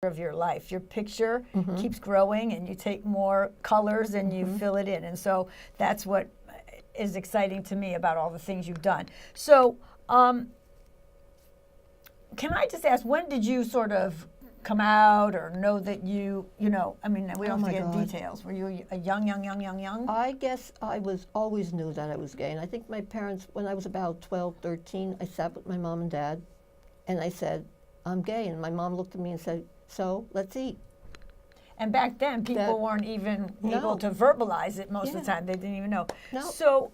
of your life. Your picture keeps growing, and you take more colors and you fill it in. And so that's what is exciting to me about all the things you've done. So can I just ask, when did you sort of come out or know that you know, I mean, we don't have to get details. Were you a young? I guess I always knew that I was gay. And I think my parents, when I was about 12, 13, I sat with my mom and dad, and I said, I'm gay. And my mom looked at me and said, so let's eat. And back then, people weren't even able to verbalize it most of the time. They didn't even know. No. So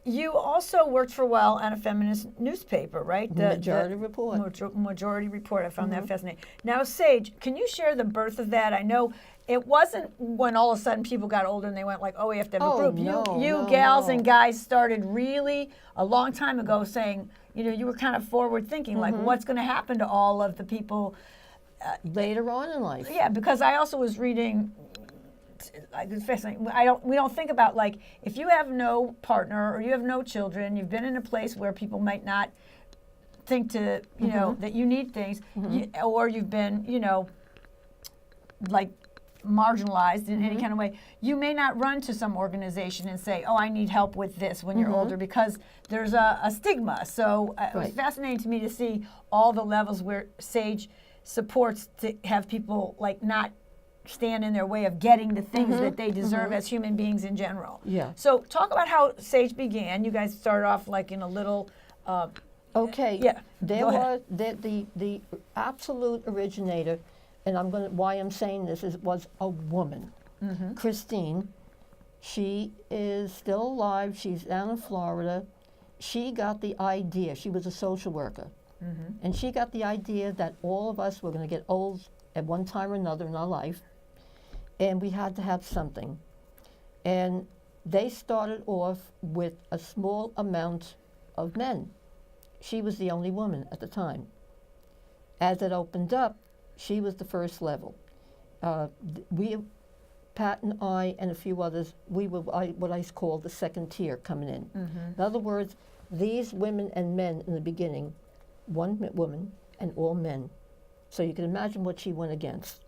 you also worked for a while on a feminist newspaper, right? Majority Report. Majority Report. I found that fascinating. Now, Sage, can you share the birth of that? I know it wasn't when all of a sudden people got older and they went like, oh, we have to have a group. You gals and guys started really a long time ago saying, you were kind of forward thinking, like what's going to happen to all of the people later on in life. Yeah, because I also was reading, it's fascinating. We don't think about, like, if you have no partner or you have no children, you've been in a place where people might not think to, that you need things, or you've been, like marginalized in any kind of way, you may not run to some organization and say, oh, I need help with this when you're older, because there's a stigma. So it was fascinating to me to see all the levels where Sage supports to have people like not stand in their way of getting the things that they deserve as human beings in general. Yeah. So talk about how Sage began. You guys started off like in a little okay. Yeah. There was the absolute originator, and why I'm saying this was a woman. Christine. She is still alive. She's down in Florida. She got the idea. She was a social worker. And she got the idea that all of us were going to get old at one time or another in our life, and we had to have something. And they started off with a small amount of men. She was the only woman at the time. As it opened up, she was the first level. Pat and I and a few others, we were what I call the second tier coming in. In other words, these women and men in the beginning, one woman and all men. So you can imagine what she went against.